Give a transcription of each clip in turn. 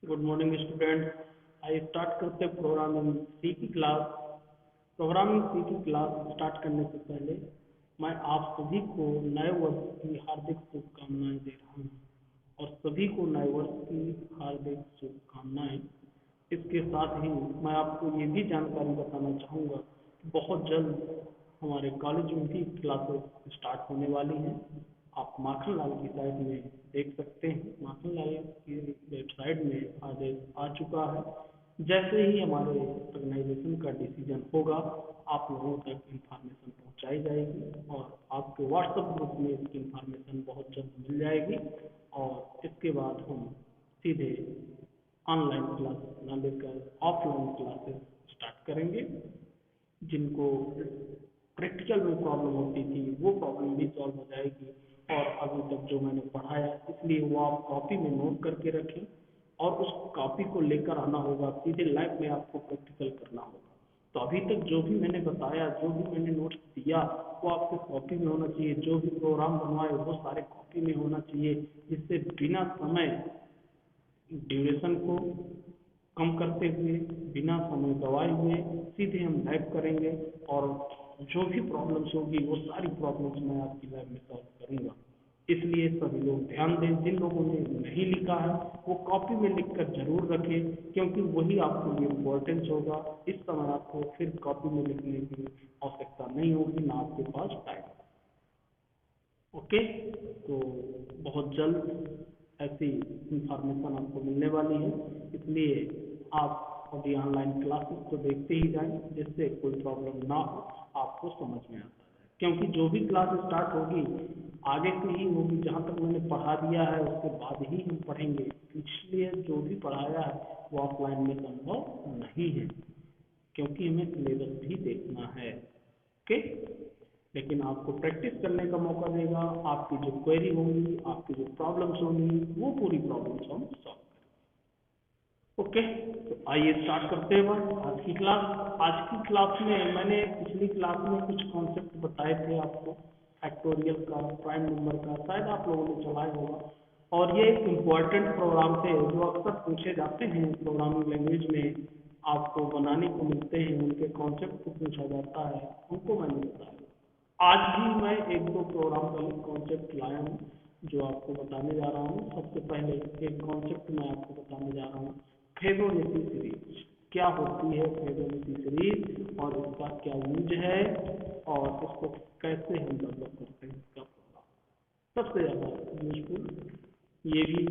Good morning student. आइए start करते हैं प्रोग्रामिंग सी की क्लास। प्रोग्रामिंग सी की क्लास स्टार्ट करने से पहले मैं आप सभी को नए वर्ष की हार्दिक शुभकामनाएं दे रहा हूं और सभी को नए वर्ष की हार्दिक शुभकामनाएं। इसके साथ ही मैं आपको ये भी जानकारी बताना चाहूँगा कि बहुत जल्द हमारे कॉलेज में भी क्लासेस स्टार्ट होने वाली हैं। आप माखनलाल की साइट में देख सकते हैं। माखनलाल की वेबसाइट में आदेश आ चुका है। जैसे ही हमारे ऑर्गेनाइजेशन का डिसीजन होगा आप लोगों तक इंफॉर्मेशन पहुंचाई जाएगी और आपके व्हाट्सएप ग्रुप में इसकी इंफॉर्मेशन बहुत जल्द मिल जाएगी और इसके बाद हम सीधे ऑनलाइन क्लासेस ना लेकर ऑफलाइन क्लासेस स्टार्ट करेंगे। जिनको प्रैक्टिकल में प्रॉब्लम होती थी वो प्रॉब्लम भी सॉल्व हो जाएगी और अभी तक जो मैंने पढ़ाया इसलिए वो आप कॉपी में नोट करके रखें और उस कॉपी को लेकर आना होगा। सीधे लाइव में आपको प्रैक्टिकल करना होगा। तो अभी तक जो भी मैंने बताया, जो भी मैंने नोट्स दिया वो आपके कॉपी में होना चाहिए। जो भी प्रोग्राम बनवाए वो सारे कॉपी में होना चाहिए, जिससे बिना समय ड्यूरेशन को कम करते हुए, बिना समय गवाए हुए सीधे हम लाइव करेंगे और जो भी प्रॉब्लम्स होगी वो सारी प्रॉब्लम्स मैं आपकी लाइव में सॉल्व करूंगा। इसलिए सभी लोग ध्यान दें। जिन लोगों ने नहीं लिखा है वो कॉपी में लिखकर जरूर रखें, क्योंकि वही आपके लिए इम्पोर्टेंस होगा। इस समय आपको फिर कॉपी में लिखने की आवश्यकता नहीं होगी, ना आपके पास टाइम। ओके, तो बहुत जल्द ऐसी इंफॉर्मेशन आपको मिलने वाली है। इसलिए आप अभी ऑनलाइन क्लासेस को देखते ही जाएं, जिससे कोई प्रॉब्लम ना हो, आपको समझ में आता है। क्योंकि जो भी क्लास स्टार्ट होगी आगे से ही होगी। जहाँ तक मैंने पढ़ा दिया है उसके बाद ही हम पढ़ेंगे, इसलिए जो भी पढ़ाया है वो ऑफलाइन में संभव नहीं है, क्योंकि हमें सिलेबस भी देखना है। ओके, लेकिन आपको प्रैक्टिस करने का मौका देगा। आपकी जो क्वेरी होंगी, आपकी जो प्रॉब्लम्स होंगी, वो पूरी प्रॉब्लम्स हम सॉल्व करेंगे। ओके, तो आइए स्टार्ट करते हैं आज की क्लास। आज की क्लास में मैंने पिछली क्लास में कुछ कॉन्सेप्ट बताए थे आपको, फैक्टोरियल का, प्राइम नंबर का, शायद आप लोगों ने चलाया होगा। और ये एक इम्पॉर्टेंट प्रोग्राम थे जो अक्सर पूछे जाते हैं प्रोग्रामिंग लैंग्वेज में, आपको बनाने को मिलते हैं, उनके कॉन्सेप्ट को पूछा जाता है, उनको मैंने बताया। आज भी मैं एक दो प्रोग्राम का कॉन्सेप्ट लाया हूँ जो आपको बताने जा रहा हूँ। सबसे पहले एक कॉन्सेप्ट मैं आपको बताने जा रहा हूँ, फिबोनाची सीरीज। क्या होती है फिबोनाची सीरीज और इसका क्या यूज है और इसको कैसे हम डेवलप करते हैं, इसका प्रोग्राम सबसे ज़्यादा यूजफुल। ये भी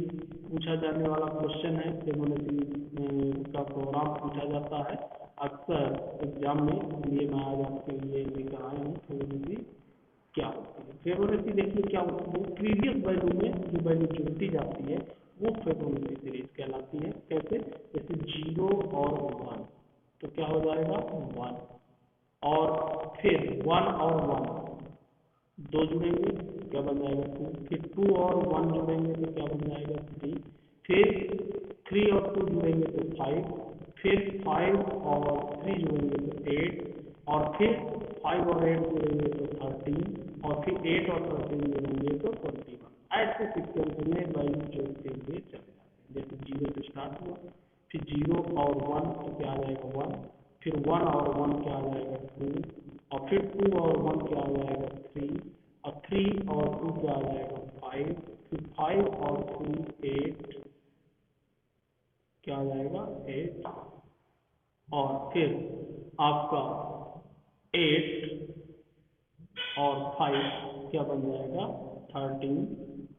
पूछा जाने वाला क्वेश्चन है। फिबोनाची का प्रोग्राम पूछा जाता है अक्सर एग्जाम में, इसलिए मैं आज आपके लिए लेकर आया हूँ फिबोनाची क्या होती है। फिबोनाची देखिए क्या होती है, प्रीवियस वैल्यू में जो वैल्यू जोड़ती जाती है वो फिबोनाची सीरीज कहलाती है। कैसे? जैसे 0 और 1, तो क्या हो जाएगा 1, और फिर 1 और 1 दो जुड़ेंगे, क्या बन जाएगा 2, फिर 2 और 1 जुड़ेंगे तो क्या बन जाएगा 3, फिर 3 और 2 जुड़ेंगे तो 5, फिर 5 और 3 जुड़ेंगे तो 8, और फिर 5 और 8 जुड़ेंगे तो 13, और फिर 8 और 13 जुड़ेंगे तो 21। ऐसे सीक्वेंस में वैल्यू जोड़ते हुए चले जाते हैं। जैसे 0 से स्टार्ट हुआ, फिर 0 और 1 तो क्या आ जाएगा 1, फिर 1 और 1 क्या आ जाएगा 2, और फिर 2 और 1 क्या आ जाएगा 3, और 3 और 2 क्या आ जाएगा 5, फिर 5 और 3 8 क्या आ जाएगा 8, और फिर आपका 8 और 5 क्या बन जाएगा 13।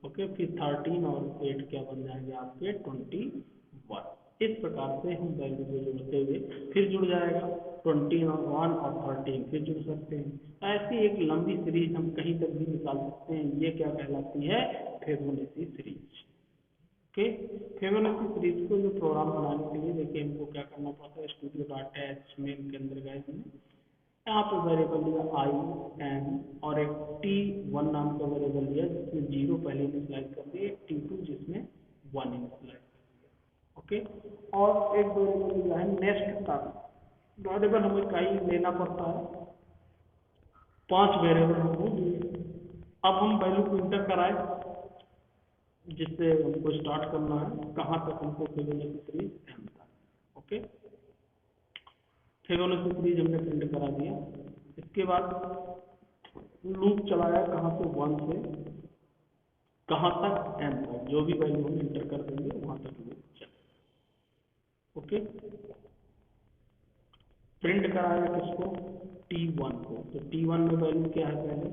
ओके, फिर 13 और 8 क्या बन जाएंगे आपके 21। इस प्रकार से हम वैल्यू को जोड़ते हुए फिर जुड़ जाएगा 21 और 13 फिर जुड़ सकते हैं। ऐसी एक लंबी सीरीज हम कहीं तक भी निकाल सकते हैं। ये क्या कहलाती है? Fibonacci series. Okay, Fibonacci series को जो प्रोग्राम बनाने के लिए देखिए हमको क्या करना पड़ता है। studio.h मेन के अंदर गए हमने, यहाँ पे वेरिएबल लिया आई एन और एक t1 नाम का वेरिएबल लिया जिसमें 0 पहले इनिशियलाइज कर दिए, t2 जिसमें 1 इनिशियलाइज कर दिया। ओके, और एक वेरिएबल लिया है नेक्स्ट का। वेरिएबल हमें कई लेना पड़ता है, 5 वेरिएबल हमने लिए। अब हम वैल्यू को इंटर कराए, जिससे हमको स्टार्ट करना है कहाँ तक हमको फिबोनाची सीरीज एम तक। ओके, फिबोनाची सीरीज हमने प्रिंट करा दिया। इसके बाद लूप चलाया कहाँ से, 1 से कहाँ तक, एम तक, जो भी वैल्यू हम इंटर कर देंगे वहां तक लूप चले। ओके, प्रिंट कराया किसको, T1 को। तो T1 में वैल्यू क्या है पहले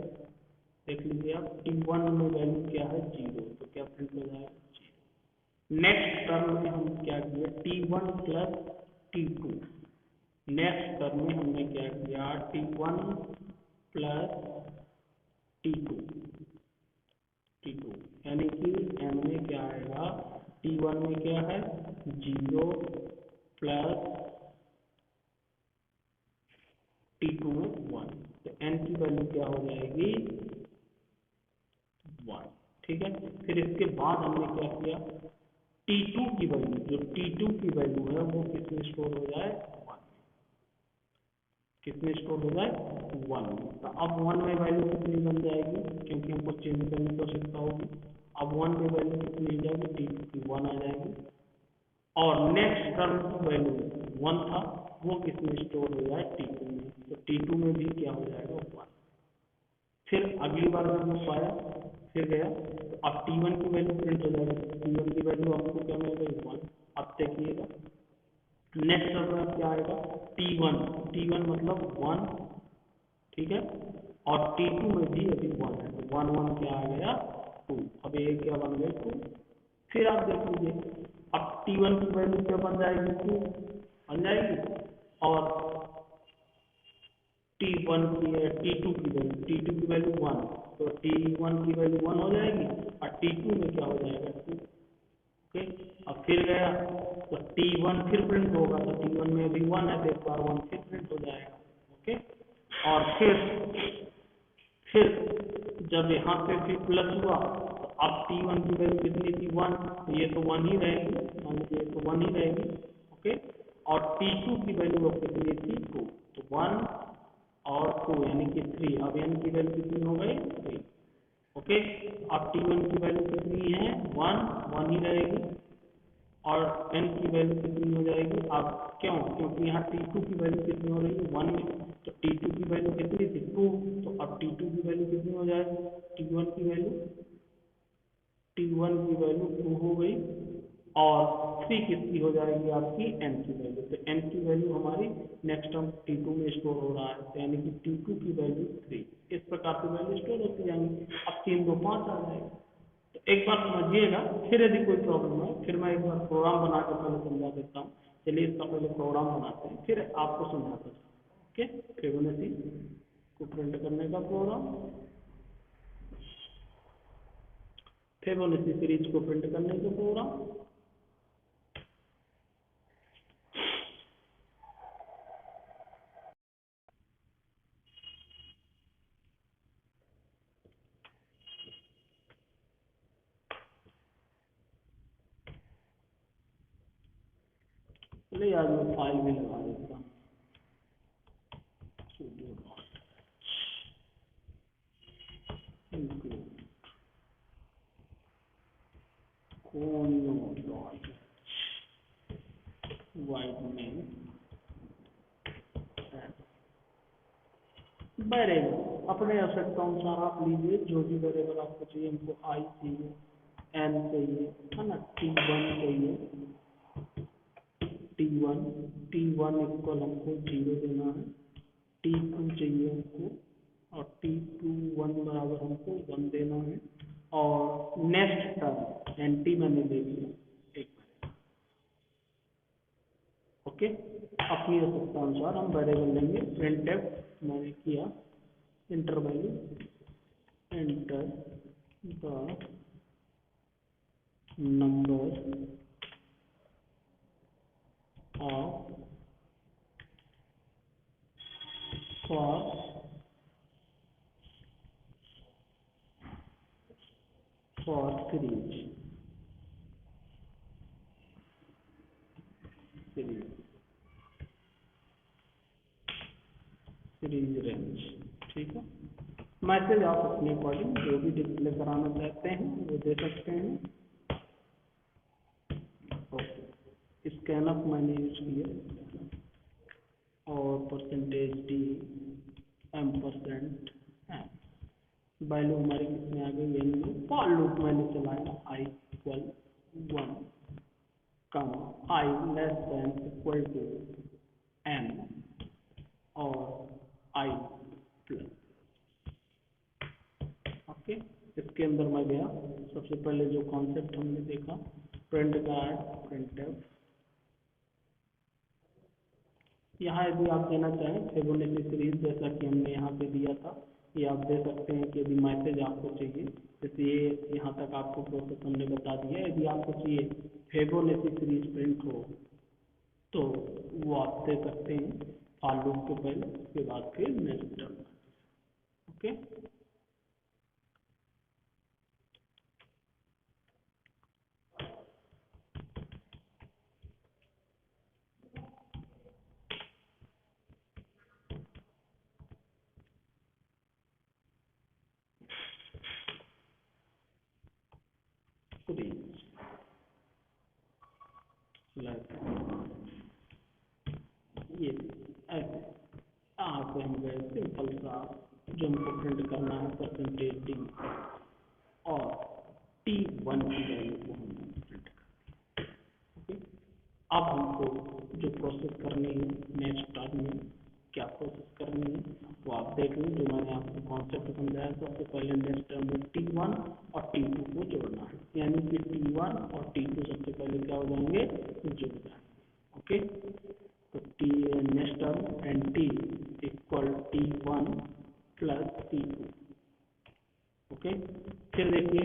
देख लीजिए आप, T1 में वैल्यू क्या है 0, तो क्या प्रिंट हो जाएगा 0। नेक्स्ट टर्म में हम क्या किया, T1 plus T2। Next term में हमने क्या किया, T1 प्लस T2, यानी कि m में क्या आएगा, T1 में क्या है 0 प्लस T2 में 1, तो n की वैल्यू क्या हो जाएगी 1। ठीक है, फिर इसके बाद हमने क्या किया, T2 की वैल्यू, जो T2 की वैल्यू है वो किसमें स्टोर हो जाए 1, किसमें स्टोर हो जाए 1। तो अब 1 में वैल्यू कितनी बन जाएगी, क्योंकि हमको चेंज करने की आवश्यकता होगी। अब 1 में वैल्यू कितनी हो जाएगी, T2 की 1 आ जाएगी, और नेक्स्ट टर्म की वैल्यू 1 था वो किसमें स्टोर हो जाए T2 में, तो T2 में भी क्या हो जाएगा 1। फिर अगली बार हमने पाया, फिर गया, तो अब T1 की वैल्यू प्रिंट हो जाएगी, T1 की वैल्यू आपको क्या मिल गई 1। अब देखिएगा नेक्स्ट टर्म क्या आएगा, T1 मतलब 1, ठीक है, और T2 में भी अभी 1 है, तो 1 1 क्या आ गया 2, अब ये क्या बन गया 2। फिर आप देख लीजिए, अब T1 की वैल्यू क्या बन जाएगी 2 बन जाएगी, और T2 की वैल्यू 1, तो T1 की वैल्यू 1 हो जाएगी, और T2 में क्या हो जाएगा 2। ओके, अब फिर गया तो T1 फिर प्रिंट होगा, तो T1 में भी 1 है, तो एक बार 1 फिर प्रिंट हो जाएगा। ओके, और फिर जब यहाँ पे फिर प्लस हुआ, तो अब T1 की वैल्यू कितनी थी 1, तो ये तो 1 ही रहेगी, मान लीजिए तो 1 ही रहेगी। ओके, और T2 की वैल्यू अब कितनी थी 2, तो 1 और 2 यानी कि 3, अब n की वैल्यू कितनी हो गई 3। ओके, अब T1 की वैल्यू कितनी है 1 ही रहेगी, और n की वैल्यू कितनी हो जाएगी, अब क्यों, क्योंकि यहाँ T2 की वैल्यू कितनी हो रही है 1 में, तो T2 की वैल्यू कितनी थी 2, तो अब T2 की वैल्यू कितनी हो जाएगी, T1 की वैल्यू 2 हो गई, और 3 कितनी हो जाएगी आपकी n की वैल्यू, तो n की वैल्यू हमारी नेक्स्ट टर्म T2 में स्टोर हो रहा है, तो यानी कि T2 की वैल्यू 3, इस प्रकार की वैल्यू स्टोर होती जाएंगी। अब 3 2 5 आ जाएगा। तो एक बार समझिएगा, फिर यदि कोई प्रॉब्लम है फिर मैं एक बार प्रोग्राम बना के पहले समझा देता हूँ। चलिए इसका पहले प्रोग्राम बनाते हैं, फिर आपको समझाता हूँ। ओके, फिबोनाची को प्रिंट करने का प्रोग्राम, फिबोनाची सीरीज को प्रिंट करने का प्रोग्राम। चलिए आज मैं फाइल भी लगा देता हूँ, वेरिएबल अपने आवश्यकतानुसार आप लीजिए, जो भी वेरिएबल आपको चाहिए, हमको i चाहिए, n चाहिए, है ना, T1 चाहिए, T1 इक्वल हमको 0 देना है, T2 चाहिए हमको, और T2 बराबर हमको 1 देना है, और नेक्स्ट टर्म NT मैंने ले लिया एक। ओके, अपनी आवश्यकता अनुसार हम वेरिएबल लेंगे। प्रिंटफ मैंने किया, inter value, enter the number of for series range. ठीक है, मैसेज आप अपने अकॉर्डिंग जो भी डिस्प्ले कराना चाहते हैं वो दे सकते हैं। स्कैनअप मैंने यूज किया और परसेंटेज डी %, वैल्यू हमारी कितने आ गई एन में। फॉर लूप मैंने चलाया i = 1, i <= n और i प्लस। ओके, इसके अंदर मैं गया, सबसे पहले जो कॉन्सेप्ट हमने देखा प्रिंट का है printf। यहाँ यदि आप देना चाहें फिबोनाची सीरीज जैसा कि हमने यहाँ पे दिया था, ये आप दे सकते हैं कि यदि मैसेज आपको चाहिए, जैसे ये यहाँ तक आपको प्रोसेस हमने बता दिया। यदि आपको चाहिए फिबोनाची सीरीज प्रिंट हो तो वो आप दे सकते हैं फॉर लूप के पहले, उसके बाद फिर नेक्स्ट टर्म। ओके, ये ऐसे यहाँ पे हम गए सिंपल सा जो हमको प्रिंट करना है परसेंटेज डी और T1 की वैल्यू को हमने प्रिंट कर। ओके, अब हमको जो प्रोसेस करनी है नेक्स्ट टर्म में क्या प्रोसेस करनी है वो आप देख लें। जो मैंने आपको कॉन्सेप्ट समझाया, सबसे पहले नेक्स्ट टर्म में T1 और T2 को जोड़ना है, यानी कि T1 और T2 सबसे पहले क्या हो जाएंगे, जुड़ जाएंगे। ओके, तो next term N T equal T1 plus T2। Okay, फिर देखिए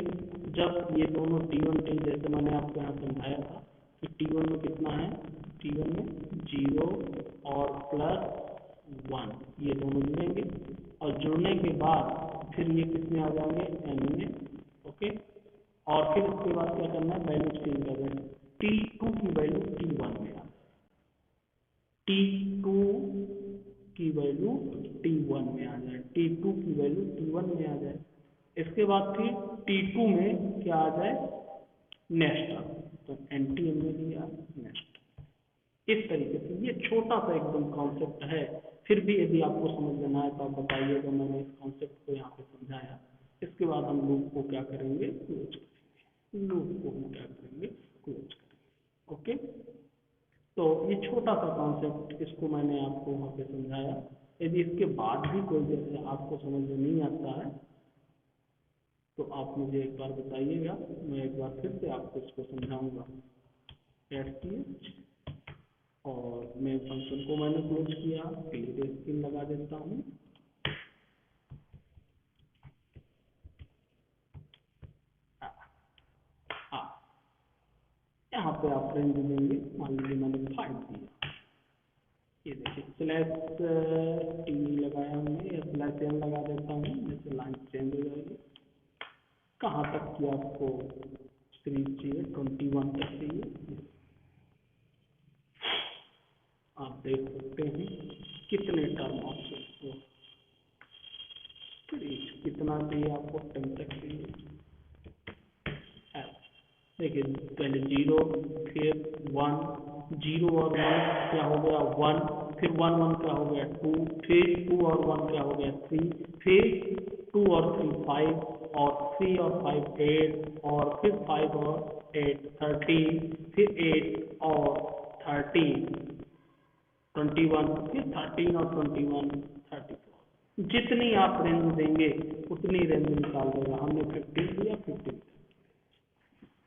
जब ये दोनों T1 T, जैसे मैंने आपको यहाँ समझाया था कि T1 में कितना है, T1 में 0 और +1 ये दोनों जुड़ेंगे और जुड़ने के बाद फिर ये किस में आ जाएंगे, n में। ओके, और फिर उसके बाद क्या करना है, वैल्यू चेंज कर देना। T2 की वैल्यू T1 में आ जाए, T2 की वैल्यू T1 में आ जाए, T2 की वैल्यू T1 में आ जाए। इसके बाद फिर T2 में क्या आ जाए, नेक्स्ट टर्म, तो NT हमने लिया नेक्स्ट। इस तरीके से ये छोटा सा एकदम कॉन्सेप्ट है, फिर भी यदि आपको समझ लेना है तो आप बताइए। तो मैंने इस कॉन्सेप्ट को यहाँ पे समझाया। इसके बाद हम लूप को क्या करेंगे, क्लोज करेंगे। लूप को हम क्या करेंगे, क्लोज करेंगे। ओके, तो ये छोटा सा कॉन्सेप्ट, इसको मैंने आपको वहाँ पे समझाया। यदि इसके बाद भी कोई जैसे आपको समझ में नहीं आता है तो आप मुझे एक बार बताइएगा, मैं एक बार फिर से आपको इसको समझाऊंगा। और मैं फंक्शन को मैंने क्लोज किया, क्लियर स्क्रीन लगा देता हूँ। यहाँ पे आप रेंज देंगे, मान लीजिए मैंने 5 दिया, ये देखिए /t लगाया हमने, या /n लगा देता हूँ, जैसे लाइन चेंज हो जाएगी। कहाँ तक की आपको सीरीज चाहिए, 21 तक चाहिए। आप देख सकते हैं कितने टर्म ऑप्शन को सीरीज कितना चाहिए आपको, 10 तक चाहिए। देखिए पहले 0 फिर 1, 0 और 1 क्या हो गया 1, फिर 1 1 क्या हो गया 2, फिर 2 और 1 क्या हो गया 3, फिर 2 और 3 5, और 3 और 5 8, और फिर 5 और 8 13, फिर 8 और 13 21, फिर 13 और 21 34। जितनी आप रेंज देंगे उतनी रेंज निकाल देगा। हमने 15 दिया, 15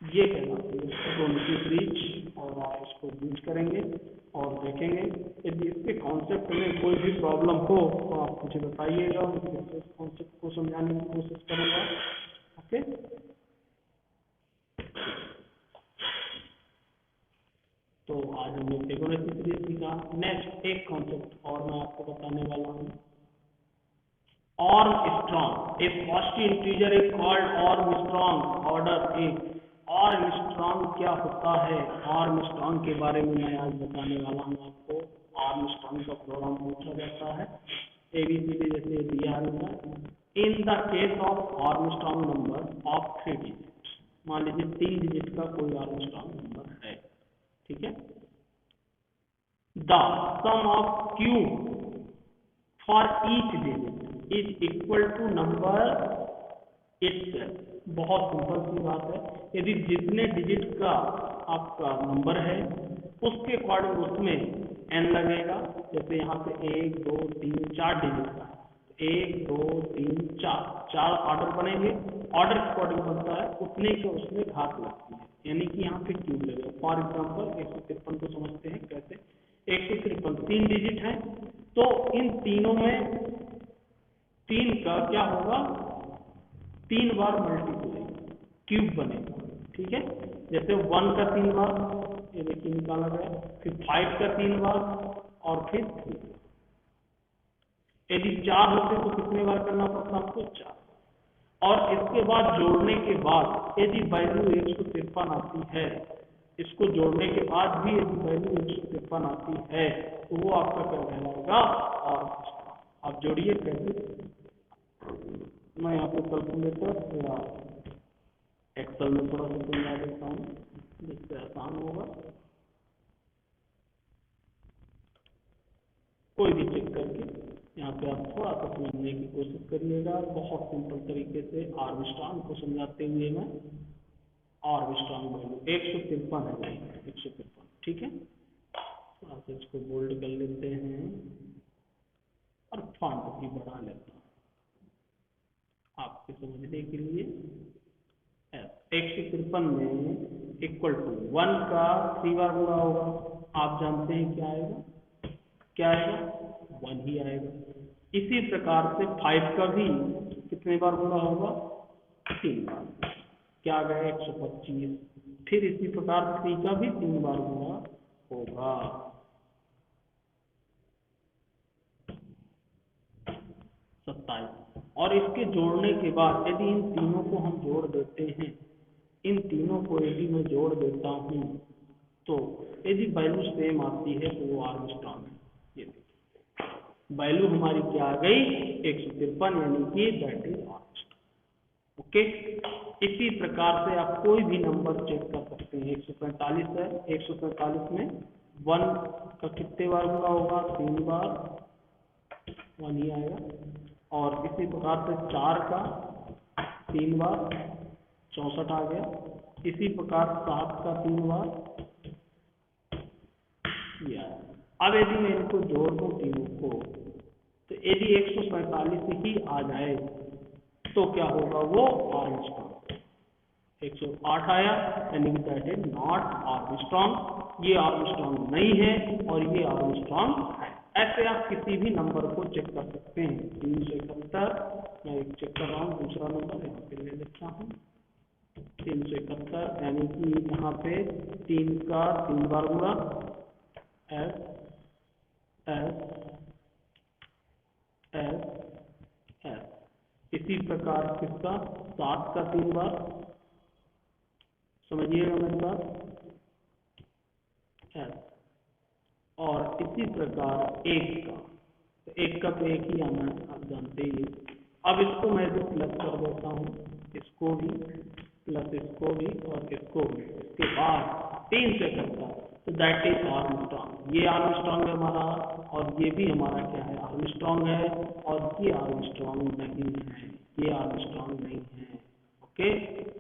ये कहलाती है दोनों की ब्रीच। और आप इसको यूज करेंगे और देखेंगे। यदि इसके कॉन्सेप्ट में कोई भी प्रॉब्लम हो तो आप मुझे बताइएगा, मैं इस कॉन्सेप्ट को समझाने की कोशिश करूँगा। ओके, तो आज हमने फिबोनाची सीरीज सीखा। नेक्स्ट एक कॉन्सेप्ट और मैं आपको बताने वाला हूँ, Armstrong. A positive integer is called Armstrong order A. Armstrong क्या होता है, आर्मस्ट्रांग के बारे में मैं आज बताने वाला हूँ आपको। आर्मस्ट्रांग का प्रोग्राम पूछा जाता है, ABCD जैसे दिया है। In the case of Armstrong number of 3 digit, मान लीजिए 3 डिजिट का कोई आर्मस्ट्रांग नंबर है, ठीक है। The sum of cube for each digit is equal to number itself. बहुत सिंपल सी बात है, यदि जितने डिजिट का आपका नंबर है उसके अकॉर्डिंग उसमें n लगेगा। जैसे यहाँ पे 1 2 3 4 डिजिट का है, 1 2 3 4 ऑर्डर बनेंगे, ऑर्डर के अकॉर्डिंग बनता है, उतने के उसमें घात लगती है, यानी कि यहाँ पे क्यूब लगेगा। फॉर एग्जाम्पल 153 को समझते हैं कैसे। 153 3 डिजिट है, तो इन तीनों में 3 का क्या होगा, 3 बार मल्टीप्लाई क्यूब बनेगा। ठीक है, जैसे 1 का 3 बार, ये देखिए निकाला गया, फिर 5 का 3 बार और फिर 3। यदि 4 होते तो कितने बार करना पड़ता आपको, 4। और इसके बाद जोड़ने के बाद यदि वैल्यू 153 आती है, इसको जोड़ने के बाद भी यदि वैल्यू 153 आती है तो वो आपका क्या कहलाएगा, और आप जोड़िए कैसे। मैं यहाँ पे कैलकुलेटर या एक्सेल में थोड़ा सा समझा देता हूँ जिससे आसान होगा। कोई भी चेक करके यहाँ पे आप थोड़ा सा समझने की कोशिश करिएगा। बहुत सिंपल तरीके से आर्मस्ट्रांग को समझाते हुए मैं, आर्मस्ट्रांग वैल्यू 153 है भाई, 153। ठीक है, थोड़ा सा इसको बोल्ड कर लेते हैं और फॉन्ट भी बढ़ा लेता हूँ आपके समझने के लिए। 153 में इक्वल टू 1 का 3 बार गुणा होगा, आप जानते हैं क्या आएगा, क्या आएगा, 1 ही आएगा। इसी प्रकार से 5 का भी कितने बार गुणा होगा, 3 बार, क्या आ गया 125। फिर इसी प्रकार 3 का भी 3 बार गुणा होगा, 27। और इसके जोड़ने के बाद यदि इन तीनों को हम जोड़ देते हैं, इन तीनों को यदि मैं जोड़ देता हूं तो यदि वैल्यू सेम आती है तो वो आर्मस्ट्रांग है। ये देखिए वैल्यू हमारी क्या आ गई, 153, यानी कि दैट इज आर्मस्ट्रांग। ओके, इसी प्रकार से आप कोई भी नंबर चेक कर सकते हैं। 145 है, 145 में 1 का कितने बार गुणा होगा, 3 बार, 1 ही आएगा। और इसी प्रकार से 4 का 3 बार, 64 आ गया। इसी प्रकार 7 का 3 बार, ये आया। अब यदि मैं इनको जोड़ दूं तीनों को, तो यदि 145 ही आ जाए तो क्या होगा, वो आर्मस्ट्रांग। 108 आया, यानी कि दैट इज नॉट आर्मस्ट्रांग, ये आर्मस्ट्रांग नहीं है और ये आर्मस्ट्रांग है। ऐसे आप किसी भी नंबर को चेक कर सकते हैं। 371, मैं एक चेक कर रहा हूँ, दूसरा नंबर यहाँ पे ले लेता हूँ, 371, यानी कि यहाँ पे 3 का 3 बार गुणा, एस एस एस एस। इसी प्रकार किसका, 7 का 3 बार, समझिएगा मेरी बात, एस। और इसी प्रकार 1 का, तो 1 का तो 1 ही आना है, आप जानते ही। अब इसको मैं भी प्लस कर देता हूँ, इसको भी प्लस, इसको भी और इसको भी, इसके बाद 3 से करता, तो दैट इज आर्मस्ट्रांग। ये आर्मस्ट्रांग है हमारा, और ये भी हमारा क्या है, आर्मस्ट्रांग है। और ये आर्मस्ट्रांग नहीं है, ये आर्मस्ट्रांग नहीं है। ओके,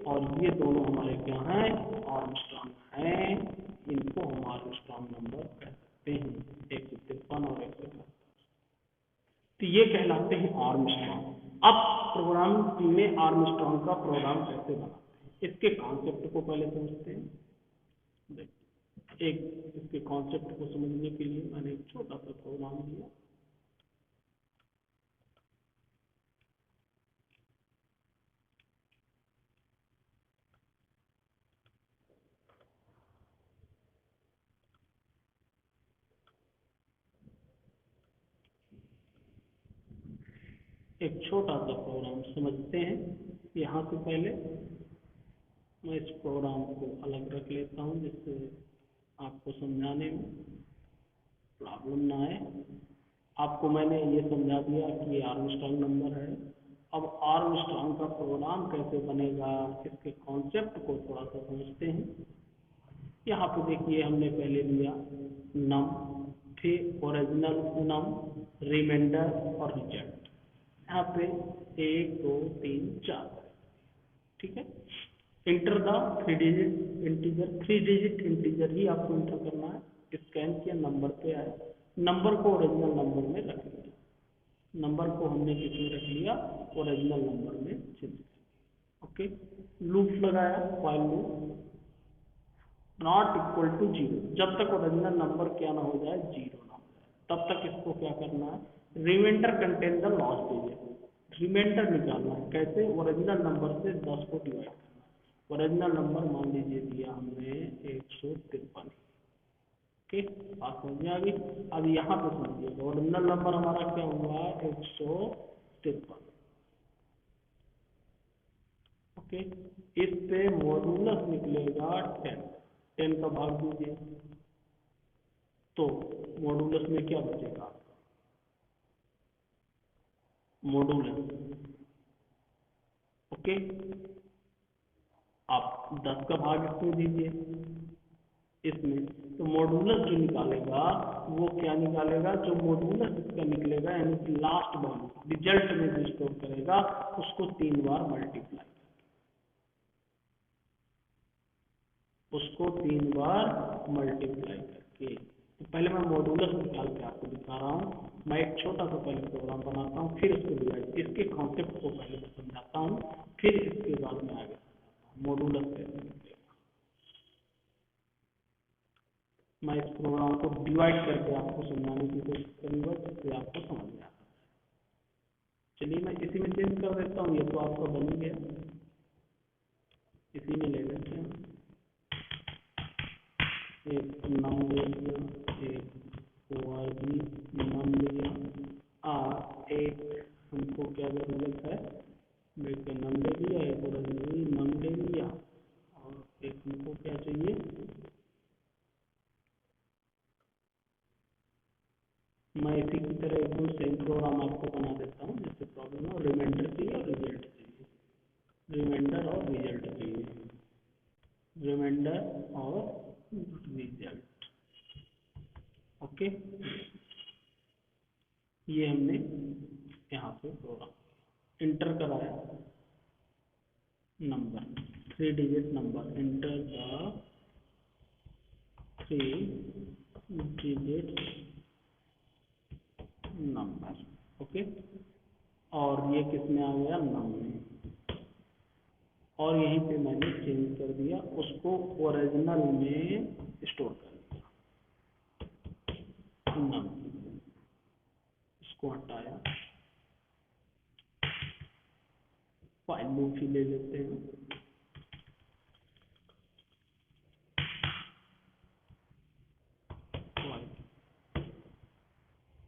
और ये दोनों हमारे क्या हैं, आर्मस्ट्रांग हैं। इनको हम आर्मस्ट्रांग नंबर कहते हैं, 153 और 171। तो ये कहलाते हैं आर्मस्ट्रांग। अब प्रोग्रामिंग में आर्मस्ट्रांग का प्रोग्राम कैसे बनाते हैं, इसके कॉन्सेप्ट को पहले समझते हैं। देखिए, एक इसके कॉन्सेप्ट को समझने के लिए मैंने एक छोटा सा प्रोग्राम दिया। एक छोटा सा प्रोग्राम समझते हैं। यहाँ से पहले मैं इस प्रोग्राम को अलग रख लेता हूँ जिससे आपको समझाने में प्रॉब्लम ना आए। आपको मैंने ये समझा दिया कि ये आर्मस्ट्रांग नंबर है। अब आर्मस्ट्रांग का प्रोग्राम कैसे बनेगा, इसके कॉन्सेप्ट को थोड़ा सा समझते हैं। यहाँ पे देखिए हमने पहले लिया नम फिर ओरिजिनल नम, रिमाइंडर और रिजल्ट। यहाँ पे 1 2 3 4, ठीक है। Enter the 3 digit integer, 3 digit integer ही आपको इंटर करना है। स्कैन किया, नंबर पे आया, नंबर को ओरिजिनल नंबर में रख लिया, नंबर को हमने किसमें रख लिया, ओरिजिनल नंबर में चेंज किया। ओके, लूप लगाया, while loop not equal to 0, जब तक ओरिजिनल नंबर क्या ना हो जाए, 0 ना हो जाए, तब तक इसको क्या करना है, remainder contain the last digit, remainder निकालना है। कैसे, ओरिजिनल नंबर से 10 को डिवाइड करना है। ओरिजिनल नंबर मान लीजिए दिया हमने 153। ओके, बात समझ में आ गई। अब यहाँ पे समझिएगा, ओरिजिनल नंबर हमारा क्या हुआ, 153। ओके, इस पे मॉडुलस निकलेगा 10, 10 का भाग दीजिए, तो मॉडुलस में क्या बचेगा, मॉडुलस। ओके, आप 10 का भाग इसमें दीजिए, इसमें तो मॉडुलस जो निकालेगा वो क्या निकालेगा, जो मॉडुलस इसका निकलेगा यानी कि लास्ट वैल्यू रिजल्ट में जो स्टोर करेगा उसको 3 बार मल्टीप्लाई, उसको 3 बार मल्टीप्लाई करके। तो पहले मैं मॉडुलस निकाल के आपको दिखा रहा हूँ। मैं एक छोटा सा पहले प्रोग्राम बनाता हूँ, फिर इसको डिवाइड, इसके कॉन्सेप्ट को पहले मैं समझाता हूँ, फिर इसके बाद में आगे मॉडुलस कैसे निकलेगा। मैं इस प्रोग्राम को डिवाइड करके आपको समझाने की कोशिश करूंगा जिससे आपको समझ में आता है। चलिए मैं इसी में चेंज कर देता हूँ, ये तो आपका बन गया, इसी में ले लेते हैं, एक नाम ले लिया, एक ओआरजी नाम लिया, और एक हमको क्या जरूरत है, एक नाम ले लिया, एक ओआरजी नाम ले लिया, और एक हमको क्या चाहिए, मैं इसी की तरह एकदम सेम प्रोग्राम आपको बना देता हूँ जिससे प्रॉब्लम हो। रिमाइंडर चाहिए और रिजल्ट चाहिए, रिमाइंडर और रिजल्ट चाहिए, रिमाइंडर और रिजल्ट। ओके, ये हमने यहाँ पे प्रोग्राम इंटर कराया, number 3 digit number, inter the 3 digit number. Okay, और ये किस में आ गया, नम में, और यहीं पे मैंने चेंज कर दिया, उसको ओरिजिनल में स्टोर कर दिया, नम, इसको हटाया, फाइल लूप ही ले लेते हैं,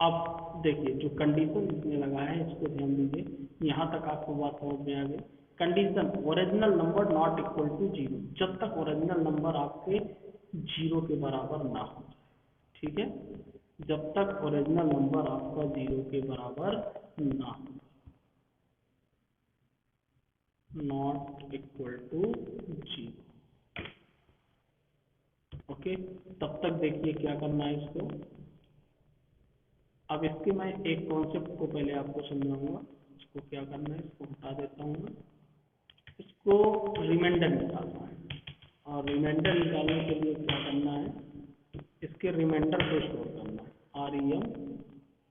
अब देखिए जो कंडीशन इसमें लगा है इसको ध्यान दीजिए, यहाँ तक आपको बात समझ में आ गई। Condition, original number not equal to 0, जब तक ओरिजिनल नंबर आपके 0 के बराबर ना हो जाए, ठीक है, जब तक ओरिजिनल नंबर आपका 0 के बराबर ना हो, नॉट इक्वल टू 0। ओके, तब तक देखिए क्या करना है इसको। अब इसके मैं एक कॉन्सेप्ट को पहले आपको समझाऊंगा, इसको क्या करना है, इसको हटा देता हूँ मैं, इसको रिमाइंडर निकालना है, और रिमाइंडर निकालने के लिए क्या करना है, इसके रिमाइंडर को स्टोर करना है, REM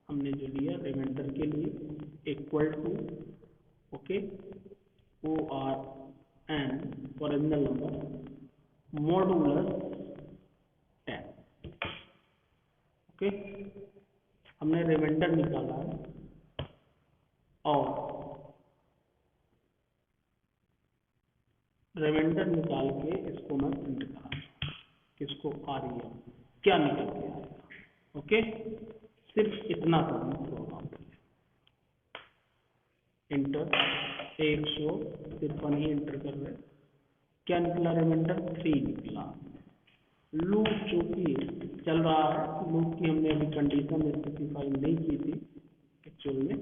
हमने जो लिया रिमाइंडर के लिए equal to, okay, ORN original number modulus 10। Okay, हमने रिमाइंडर निकाला है, और रिमाइंडर निकाल के इसको मैं प्रिंट करा, किसको, REM, क्या निकल के आएगा। ओके, सिर्फ इतना करना प्रोग्राम के लिए, इंटर 153 ही इंटर कर रहे, क्या निकला, रिमाइंडर 3 निकला। लूप चूंकि चल रहा है, लूप की हमने अभी कंडीशन स्पेसिफाई नहीं की थी एक्चुअल में,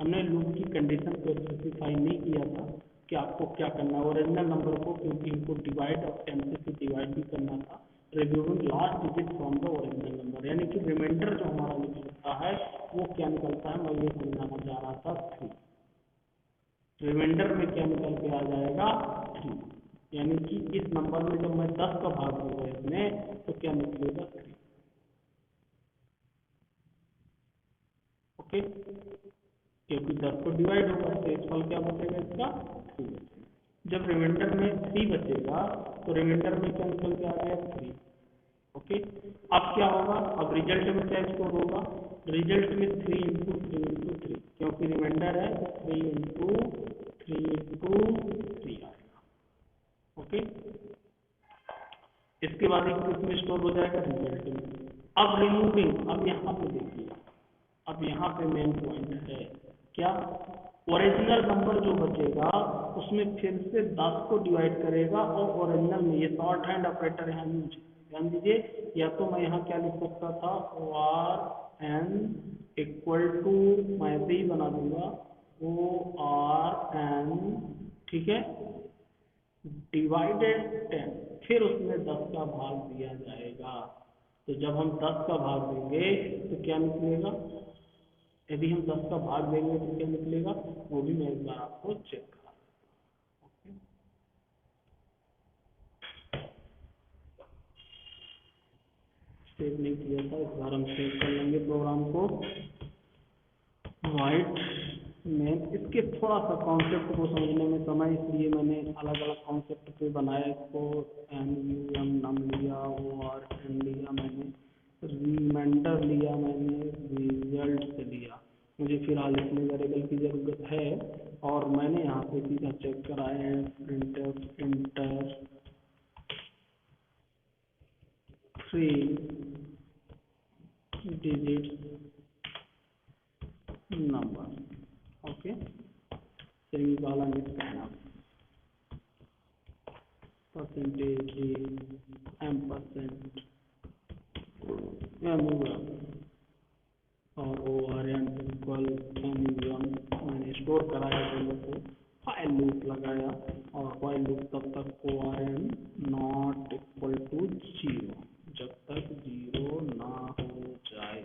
हमने लूप की कंडीशन को स्पेसिफाई नहीं किया था कि आपको क्या करना है ओरिजिनल नंबर को, क्योंकि इनको डिवाइड और 10 से डिवाइड भी करना था। Reviewing last digit from the original number, यानी कि रिमाइंडर जो हमारा निकलता है वो क्या निकलता है, मैं ये समझाना चाह रहा था 3। रिमाइंडर में क्या निकल के आ जाएगा 3, यानी कि इस नंबर में जब मैं 10 का भाग दूंगा इसमें तो क्या निकलेगा 3। ओके, क्योंकि 10 को डिवाइड होगा तो इस फल क्या बचेगा इसका 3 बचेगा। जब रिमाइंडर में 3 बचेगा तो रिमाइंडर में क्या निकल के आ गया 3। ओके, अब क्या होगा, अब रिजल्ट में क्या स्कोर होगा, रिजल्ट में 3 इंटू 3 इंटू 3, क्योंकि रिमाइंडर है तो 3 इंटू 3 इंटू 3 आएगा। ओके, इसके बाद एक किसमें स्टोर हो जाएगा रिजल्ट में। अब रिमूविंग, अब यहाँ पे देखिए, अब यहाँ पे मेन पॉइंट है क्या, ओरिजिनल नंबर जो बचेगा उसमें फिर से 10 को डिवाइड करेगा और ओरिजिनल में ये शॉर्ट हैंड ऑपरेटर यहाँ यूज, ध्यान दीजिए, या तो मैं यहाँ क्या लिख सकता था OR N इक्वल टू, मैं ऐसे ही बना दूंगा OR N, ठीक है, डिवाइडेड 10, फिर उसमें 10 का भाग दिया जाएगा। तो जब हम 10 का भाग देंगे तो क्या निकलेगा, यदि हम 10 का भाग देंगे तो क्या निकलेगा, वो भी मैं एक बार आपको चेक करा देता हूँ। सेव नहीं किया था, इस बार हम सेव कर लेंगे प्रोग्राम को। वाइट में इसके थोड़ा सा कॉन्सेप्ट को समझने में समय, इसलिए मैंने अलग अलग कॉन्सेप्ट पे बनाया इसको। NUM नम लिया, ORN लिया मैंने, रिमाइंडर लिया मैंने, रिजल्ट लिया। मुझे फिलहाल इसमें वेरिएबल की ज़रूरत है और मैंने यहाँ पे सीधा चेक कराया है printf inter 3 digit number. Okay, semicolon is kind of percentage ampersand MUM और ORN इक्वल MUM मैंने स्टोर कराया दोनों को, फाइल लूप लगाया और फाइल लूप तब तक ORN नॉट इक्वल टू 0, जब तक 0 ना हो जाए।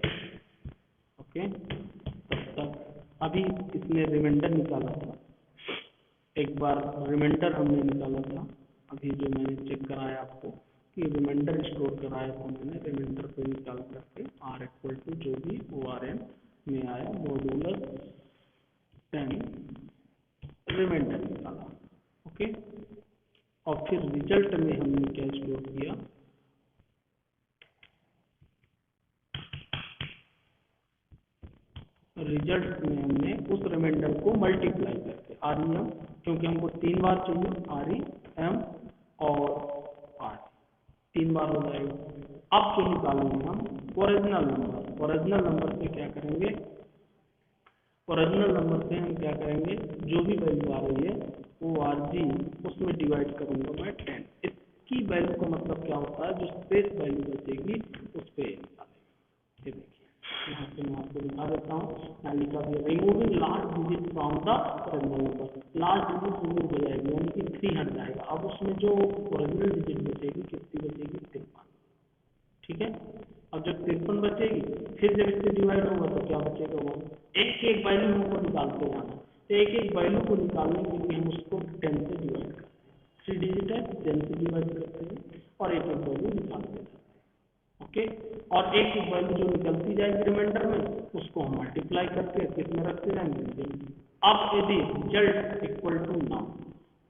ओके, तब तक अभी इसने रिमाइंडर निकाला था, एक बार रिमाइंडर हमने निकाला था, अभी जो मैंने चेक कराया आपको कि रिमाइंडर स्टोर कराया था मैंने, रिमाइंडर पे निकाल करके R इक्वल टू जो भी ORN में आया मॉड्यूलस 10 रिमाइंडर निकाला। ओके, और फिर रिजल्ट में हमने क्या स्टोर किया, रिजल्ट में हमने उस रिमाइंडर को मल्टीप्लाई करके REM, क्योंकि हमको 3 बार चाहिए, REM और R 3 बार हो जाएगा। अब जो निकालेंगे हम ओरिजिनल नंबर, ओरिजिनल नंबर से क्या करेंगे, ओरिजिनल नंबर से हम क्या करेंगे, जो भी वैल्यू आ रही है ORG उसमें डिवाइड करूंगा मैं 10। इसकी वैल्यू का मतलब क्या होता है, जो स्पेस वैल्यू बचेगी उस पर निकालेंगे। ये देखिए यहाँ पे मैं आपको दिखा देता हूँ, यहाँ लिखा दिया removing last digit from the original number, last digit remove हो जाएगी यानी कि 3 हट जाएगा। अब उसमें जो ओरिजिनल डिजिट बचेगी कितनी बचेगी, 53, ठीक है। अब जब 53 बचेगी फिर जब इससे डिवाइड होगा तो क्या बचेगा, वो एक एक वैल्यू हमको निकालते जाना, तो एक एक वैल्यू को निकालने के लिए हम उसको 10 से डिवाइड करते हैं, 3 डिजिट है 10 से डिवाइड करते हैं और एक एक वैल्यू निकालते हैं। ओके, और एक एक वैल्यू जो निकलती जाएगी रिमाइंडर में उसको हम मल्टीप्लाई करके किसमें रखते जाएंगे। अब यदि रिजल्ट इक्वल टू नाउ,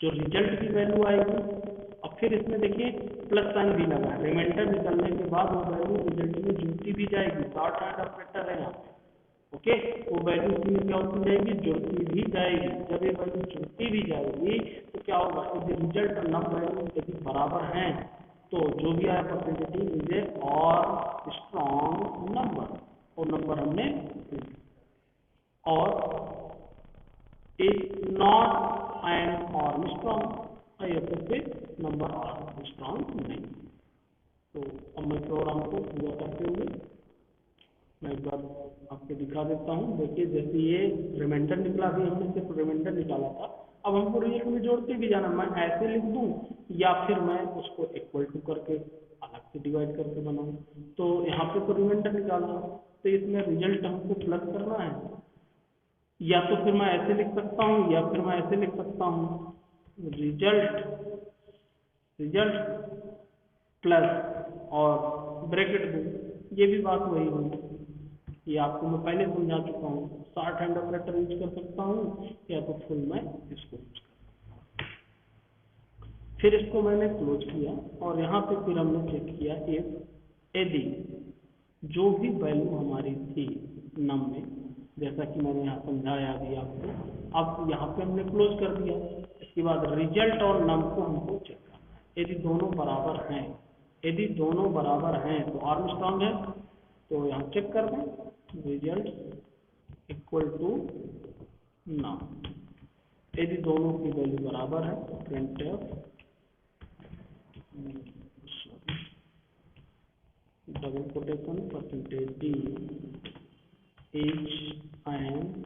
जो रिजल्ट की वैल्यू आएगी, अब फिर इसमें देखिए प्लस साइन भी लगा है, रिमाइंडर निकलने के बाद वो वैल्यू रिजल्ट में जुड़ती भी जाएगी, शॉर्ट हैंड ऑपरेटर है यहाँ पे। ओके, वो वैल्यू इसमें क्या होती जाएगी, जुड़ती भी जाएगी। जब ये वैल्यू जुड़ती भी जाएगी तो क्या होगा, यदि रिजल्ट और नम वैल्यू यदि बराबर हैं तो जो भी आया परसेंटेज इज ए और स्ट्रॉन्ग नंबर, और नंबर हमने और इज नॉट एन और स्ट्रॉन्ग, ऐसे नंबर और स्ट्रॉन्ग नहीं। तो अब मैं प्रोग्राम को पूरा करते हुए मैं एक बार आपको दिखा देता हूँ। देखिए जैसे ये रिमाइंडर निकला, अभी हमने सिर्फ रिमाइंडर निकाला था, अब हमको रिजल्ट में जोड़ते भी जाना। मैं ऐसे लिख दूँ या फिर मैं उसको इक्वल टू करके अलग से डिवाइड करके बनाऊँ। तो यहाँ पे तो रिमाइंडर निकालना, तो इसमें रिजल्ट हमको प्लस करना है, या तो फिर मैं ऐसे लिख सकता हूँ या फिर मैं ऐसे लिख सकता हूँ, रिजल्ट रिजल्ट प्लस और ब्रैकेट दूँ। ये भी बात वही हुई, ये आपको मैं पहले समझा चुका हूँ। शॉर्ट हैंड ऑपरेटर यूज कर सकता हूँ या तो फुल मैं इसको यूज कर सकता हूँ। फिर इसको मैंने क्लोज किया और यहाँ पे फिर हमने चेक किया इफ यदि जो भी वैल्यू हमारी थी नम में, जैसा कि मैंने यहाँ समझाया अभी आपको, अब यहाँ पे हमने क्लोज कर दिया। इसके बाद रिजल्ट और नम को हमको चेक करना है। यदि दोनों बराबर हैं, यदि दोनों बराबर हैं तो आर्मस्ट्रांग है, तो यहाँ चेक कर दें रिजल्ट इक्वल टू नम। यदि दोनों की वैल्यू बराबर है तो printf double quotation percentage D is an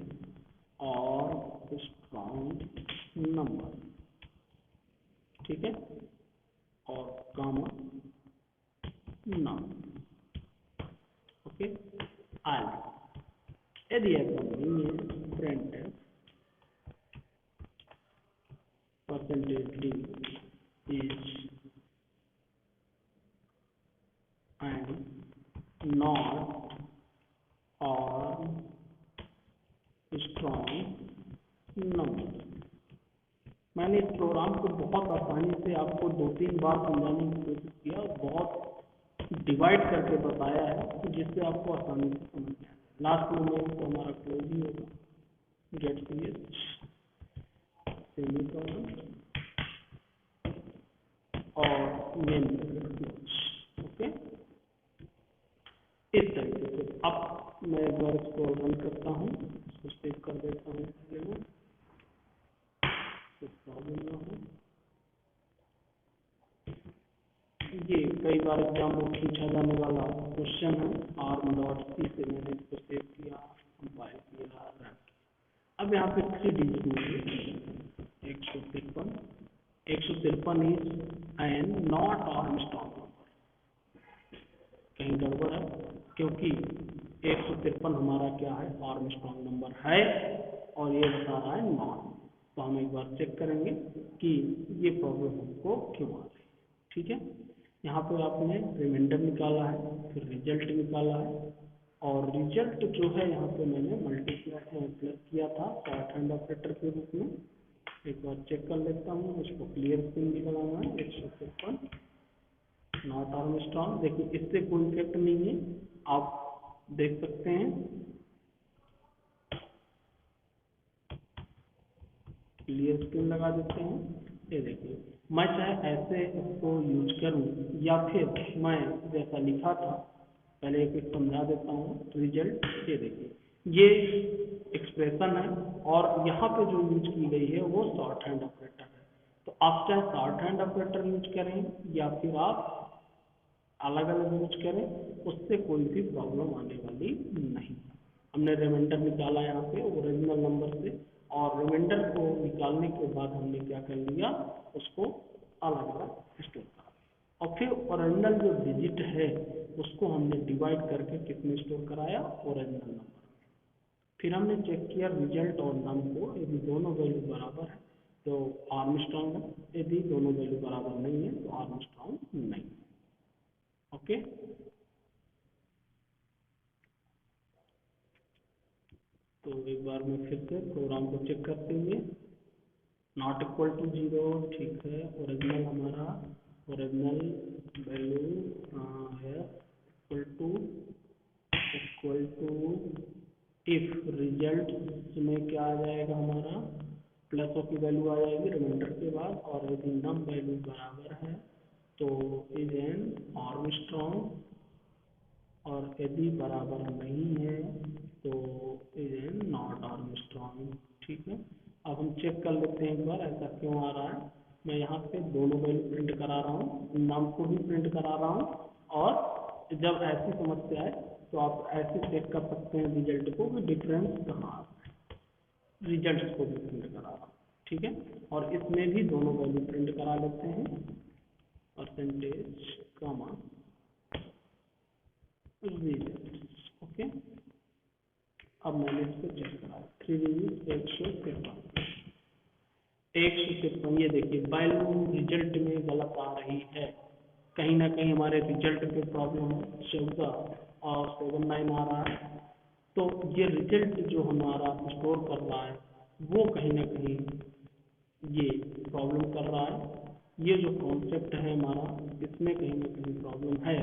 और स्ट्रॉन्ग नंबर, ठीक है, और गामा नम, ओके। आई यदि ऐसा नहीं है print percentage D is an not और स्ट्रॉन्ग नंबर। मैंने इस प्रोग्राम को बहुत आसानी से आपको 2-3 बार समझाने की कोशिश किया, बहुत डिवाइड करके बताया है जिससे आपको आसानी से समझ में आए। लास्ट में तो हमारा क्लोज ही होगा, गेट सीरियस सेमीकोलन और मेन क्लोज, ओके। इस तरीके से अब मैं एक बार इसको रन करता हूँ, इसको सेव कर देता हूँ पहले में, प्रॉब्लम ना हो। ये कई बार एग्जाम में पूछा जाने वाला क्वेश्चन है। arm.c से मैंने इसको सेव किया, कंपाइल किया, रन। अब यहाँ पे 3 डिजिट में 153 is an not Armstrong number. कहीं गड़बड़ है, क्योंकि 153 हमारा क्या है, आर्मस्ट्रांग नंबर है और ये बता रहा है नॉट। तो हम एक बार चेक करेंगे कि ये प्रॉब्लम हमको क्यों आ रही है, ठीक है। यहाँ पे आपने रिमाइंडर निकाला है, फिर रिजल्ट निकाला है, और रिजल्ट जो है यहाँ पे मैंने मल्टीप्लाई प्लस किया था शॉर्ट हैंड ऑपरेटर के रूप में। एक बार चेक कर लेता हूँ, इसको क्लियर स्क्रीन भी लगाना है। 153 नॉट आर्मस्ट्रांग, देखिए इससे कोई इफेक्ट नहीं है, आप देख सकते हैं। क्लियर स्क्रीन लगा देते हैं, ये देखिए मैं चाहे ऐसे इसको यूज करूं या फिर मैं जैसा लिखा था, पहले एक समझा देता हूँ। रिजल्ट, ये देखिए ये एक्सप्रेशन है और यहाँ पे जो यूज की गई है वो शॉर्ट हैंड ऑपरेटर है। तो आप चाहे शॉर्ट हैंड ऑपरेटर यूज करें या फिर आप अलग अलग यूज करें, उससे कोई भी प्रॉब्लम आने वाली नहीं। हमने रिमाइंडर निकाला यहाँ पे ओरिजिनल नंबर से, और रिमाइंडर को निकालने के बाद हमने क्या कर लिया, उसको अलग अलग स्टोर करा, और फिर ओरिजिनल जो डिजिट है उसको हमने डिवाइड करके किसमें स्टोर कराया, ओरिजिनल नंबर में। फिर हमने चेक किया रिजल्ट और नम को, यदि दोनों वैल्यू बराबर है तो आर्मस्ट्रांग है, यदि दोनों वैल्यू बराबर नहीं है तो आर्मस्ट्रांग नहीं, ओके। तो एक बार मैं फिर से प्रोग्राम को चेक करते हुए, नॉट इक्वल टू 0, ठीक है। ओरिजिनल हमारा ओरिजिनल वैल्यू है इक्वल टू इफ रिजल्ट में क्या आ जाएगा हमारा, प्लस की वैल्यू आ जाएगी रिमाइंडर के बाद, और यदि नम वैल्यू बराबर है तो इज एन आर्मस्ट्रांग, और यदि बराबर नहीं है तो इज एन नॉट आर्मस्ट्रांग, ठीक है। अब हम चेक कर लेते हैं एक बार ऐसा क्यों आ रहा है। मैं यहाँ पे दोनों वैल्यू प्रिंट करा रहा हूँ, नाम को भी प्रिंट करा रहा हूँ और जब ऐसी समस्या आए तो आप ऐसे चेक कर सकते हैं रिजल्ट को कि डिफरेंस कहाँ आ रहा है, रिजल्ट को भी प्रिंट करा रहा, ठीक है। और इसमें भी दोनों वैल्यू प्रिंट करा लेते हैं, परसेंटेज कॉमा रिजल्ट, ओके। अब मैंने इसको चेक करा 153 ये देखिए वैल्यू रिजल्ट में गलत आ रही है, कहीं ना कहीं हमारे रिजल्ट पे प्रॉब्लम है, 14 और 79 आ रहा है। तो ये रिजल्ट जो हमारा स्टोर कर रहा है वो कहीं ना कहीं ये प्रॉब्लम कर रहा है, ये जो कॉन्सेप्ट है हमारा इसमें कहीं ना कहीं प्रॉब्लम है।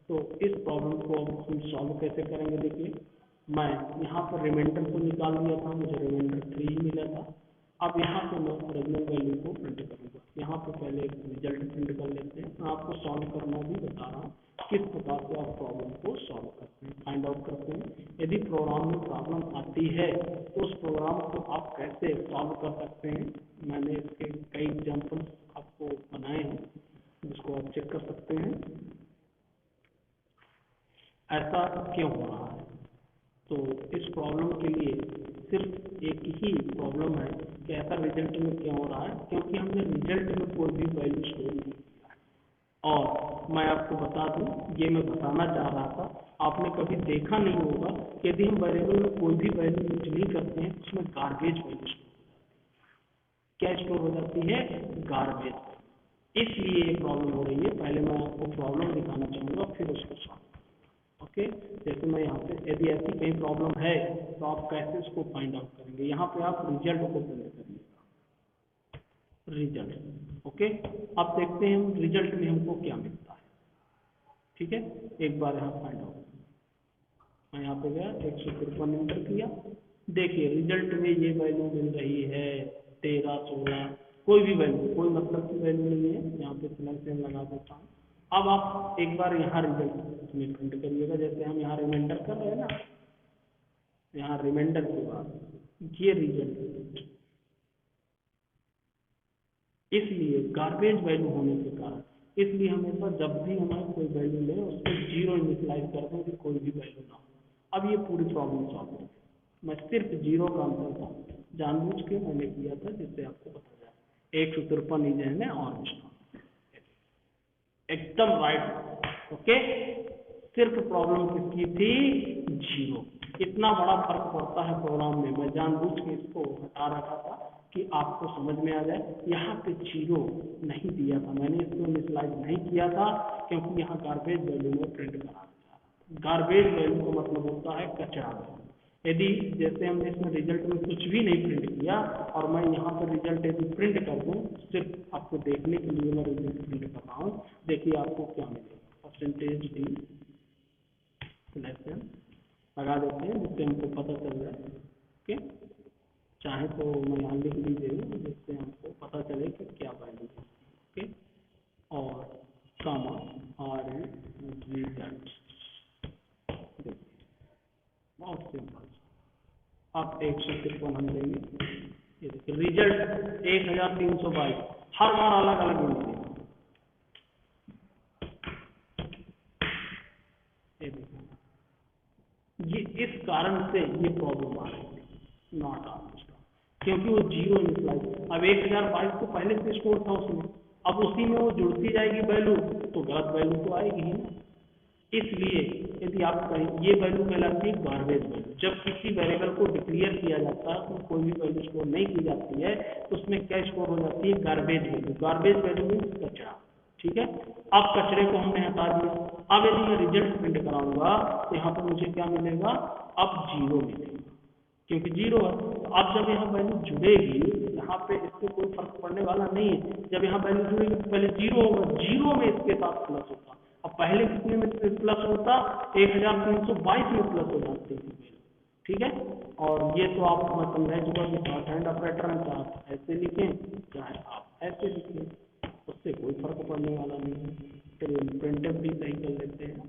तो इस प्रॉब्लम को अब हम सॉल्व कैसे करेंगे, देखिए मैं यहाँ पर रिमाइंडर को निकाल दिया था, मुझे रिमाइंडर 3 ही मिला था। अब यहाँ पे मैं ओरिजिनल वैल्यू को प्रिंट करूँगा, यहाँ पे पहले रिजल्ट प्रिंट कर लेते हैं। मैं आपको सॉल्व करना भी बता रहा हूँ किस प्रकार से आप प्रॉब्लम को सॉल्व करते हैं, फाइंड आउट करते हैं। यदि प्रोग्राम में प्रॉब्लम आती है तो उस प्रोग्राम को आप कैसे सॉल्व कर सकते हैं, मैंने इसके कई एग्जाम्पल आपको बनाए हैं जिसको आप चेक कर सकते हैं। ऐसा क्यों हो रहा है, तो इस प्रॉब्लम के लिए सिर्फ एक ही प्रॉब्लम है कि ऐसा रिजल्ट में क्यों हो रहा है, क्योंकि हमने रिजल्ट में कोई भी वैल्यू स्टोर नहीं किया है। और मैं आपको बता दूं, ये मैं बताना चाह रहा था, आपने कभी देखा नहीं होगा कि यदि हम वेरिएबल में कोई भी वैल्यू यूज नहीं करते हैं उसमें गार्बेज वैल्यू स्टोर, क्या स्टोर हो जाती है, गार्बेज। इसलिए ये प्रॉब्लम हो रही है। पहले मैं आपको प्रॉब्लम दिखाना चाहूँगा फिर उसको सॉल्व, ओके। जैसे मैं यहाँ पे यदि ऐसी कहीं प्रॉब्लम है तो आप कैसे उसको फाइंड आउट करेंगे, यहाँ पे आप रिजल्ट को प्रिंट करिएगा, रिजल्ट, ओके। अब देखते हैं रिजल्ट में हमको क्या मिलता है, ठीक है। एक बार यहाँ फाइंड आउट, मैं यहाँ पे गया 153 एंटर किया, देखिए रिजल्ट में ये वैल्यू मिल रही है 13, 16, कोई भी वैल्यू, कोई मतलब की वैल्यू नहीं है। यहाँ पे सिलेक्शन लगा देता हूँ। अब आप एक बार यहाँ रिजल्ट में प्रिंट करिएगा, जैसे हम यहाँ रिमाइंडर कर रहे हैं ना, यहाँ रिमाइंडर के बाद ये रिजल्ट, इसलिए गार्बेज वैल्यू होने के कारण, इसलिए हमेशा जब भी हमारे कोई वैल्यू ले उसको 0 इनिशियलाइज कर दें कि कोई भी वैल्यू ना हो। अब ये पूरी प्रॉब्लम सॉल्व हो, मैं सिर्फ 0 का आंसर था, जानबूझ के मैंने किया था जिससे आपको पता जाए 153 इज है और एकदम राइट, ओके। सिर्फ प्रॉब्लम किसकी थी, 0। इतना बड़ा फर्क पड़ता है प्रोग्राम में, मैं जानबूझ के इसको हटा रखा था कि आपको समझ में आ जाए। यहाँ पे 0 नहीं दिया था, मैंने इसको इनिशियलाइज नहीं किया था क्योंकि यहाँ गार्बेज वैल्यू में प्रिंट कराना था। गार्बेज वैल्यू का मतलब होता है कचरा वैल्यू। यदि जैसे हमने इसमें रिजल्ट में कुछ भी नहीं प्रिंट किया और मैं यहाँ पर रिजल्ट यदि प्रिंट कर दूँ, सिर्फ आपको देखने के लिए मैं रिजल्ट प्रिंट कर रहा हूँ, देखिए आपको क्या मिलेगा, परसेंटेज डी सिलेक्शन लगा देते हैं जिससे हमको पता चल जाए, ओके। चाहे तो मैं यहाँ लिख लीजिए जिससे हमको पता चले कि क्या वैल्यू है, ओके। और कामा और रिजल्ट, बहुत सिंपल। अब 153 हम देंगे, ये देखिए रिजल्ट 1322, हर बार अलग अलग मिलेगा। ये देखिए, ये इस कारण से ये प्रॉब्लम आ रही है, नॉट ऑल, क्योंकि वो 0 इनिशियलाइज, अब 1022 तो पहले से स्टोर था उसमें, अब उसी में वो जुड़ती जाएगी वैल्यू तो गलत वैल्यू तो आएगी ही ना। इसलिए यदि आप कहें ये वैल्यू कहलाती है गार्बेज वैल्यू। जब किसी वेरिएबल को डिक्लेयर किया जाता है तो कोई भी वैल्यू स्टोर नहीं की जाती है तो उसमें क्या स्टोर हो जाती है, garbage value. Garbage value means कचरा, ठीक है। अब कचरे को हमने हटा दिया। अब यदि मैं रिजल्ट प्रिंट कराऊंगा तो यहाँ पर मुझे क्या मिलेगा, अब 0 मिलेगा क्योंकि 0 है। तो अब जब यहाँ वैल्यू जुड़ेगी, यहाँ पे इससे कोई फर्क पड़ने वाला नहीं है। जब यहाँ वैल्यू जुड़ेगी तो पहले 0 होगा, 0 में इसके साथ प्लस होता। अब पहले कितने में प्लस होता, 1322 में प्लस हो जाती है, ठीक है। और ये तो आप मैं समझा चुका कि शॉर्ट हैंड ऑपरेटर है, चाहे आप ऐसे लिखें चाहे आप ऐसे लिखें, उससे कोई फर्क पड़ने वाला नहीं है। चलिए प्रिंटअप भी सही कर लेते हैं।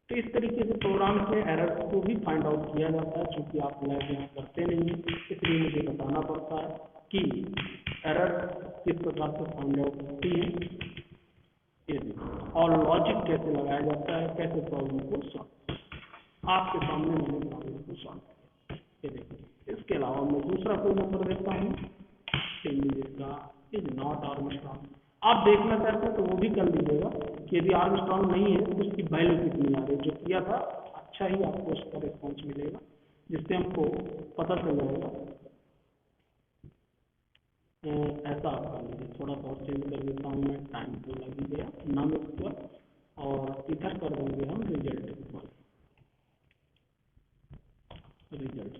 तो इस तरीके से प्रोग्राम के एरर्स को भी फाइंड आउट किया जाता है। चूंकि आप लैब यहाँ करते नहीं हैं इसलिए मुझे बताना पड़ता है कि एरर किस प्रकार से फाइंड आउट होती है। ये देखो और लॉजिक कैसे लगाया जाता है, कैसे प्रॉब्लम को सॉल्व। आपके सामने मैंने प्रॉब्लम को सॉल्व किया, ये देखिए। इसके अलावा मैं दूसरा कोई नंबर देता हूँ, जिसका इज नॉट आर्मस्ट्रांग। आप देखना चाहते हैं तो वो भी कर लीजिएगा कि यदि आर्मस्ट्रांग नहीं है तो उसकी वैल्यू कितनी आ रही है। जो किया था अच्छा ही आपको उसका रिस्पॉन्स मिलेगा, जिससे हमको पता चल जाएगा। ऐसा आप कर लीजिए, थोड़ा सा और चेंज कर देता हूँ मैं, टाइम तो लग ही गया। नम इक्वल और इधर कर देंगे हम रिजल्ट इक्वल, रिजल्ट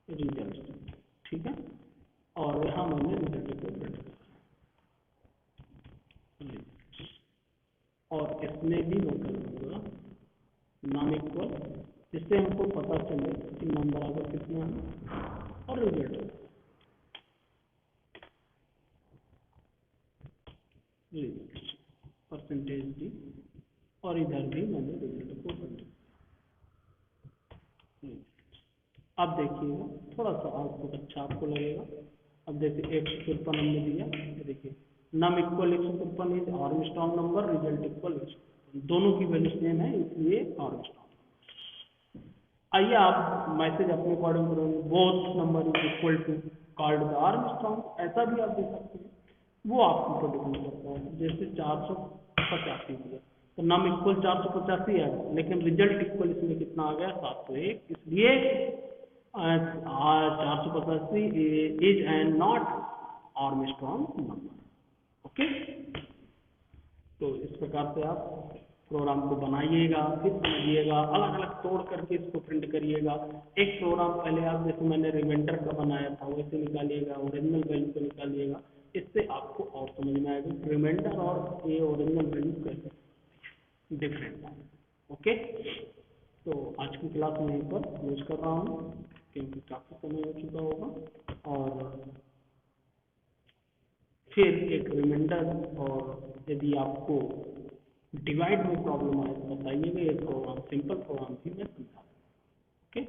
रिजल्ट, ठीक है। और यहाँ मैंने रिजल्ट को प्रिंट किया और इसमें भी मैं कर दूंगा नम इक्वल, जिससे हमको पता चले कि नंबर आगे कितना है और रिजल्ट परसेंटेज डी, और इधर भी मैंने रिजल्ट को प्रिंट। अब देखिएगा थोड़ा सा आउटपुट अच्छा आपको लगेगा। अब देखिए 153 हमने दिया, देखिए num equal 153 is Armstrong number, result equal 153, दोनों की वैल्यू सेम है इसलिए आर्मस्ट्रांग। आइए आप मैसेज अपने अकॉर्डिंग करेंगे, both number is equal to called the Armstrong, ऐसा भी आप दे सकते हैं, वो आपके ऊपर डिपेंड करता है। जैसे 485 दिया तो नम इक्वल 485 है, लेकिन रिजल्ट इक्वल इसमें कितना आ गया 701, इसलिए 485 is and not Armstrong number. Okay, तो इस प्रकार से आप प्रोग्राम को बनाइएगा, फिर समझिएगा, अलग अलग तोड़ करके इसको प्रिंट करिएगा। एक प्रोग्राम पहले आप जैसे मैंने रिमाइंडर का बनाया था वैसे निकालिएगा, ओरिजिनल वैल्यू को निकालिएगा, इससे आपको और समझ में आएगा रिमाइंडर और ये ओरिजिनल वैल्यू कैसे डिफरेंट है। ओके, तो आज की क्लास में यहीं पर क्लोज कर रहा हूँ क्योंकि काफ़ी समय हो चुका होगा। और फिर एक रिमाइंडर, और यदि आपको डिवाइड में प्रॉब्लम आए तो बताइएगा, ये प्रोग्राम सिंपल प्रोग्राम भी मैं समझा। ओके।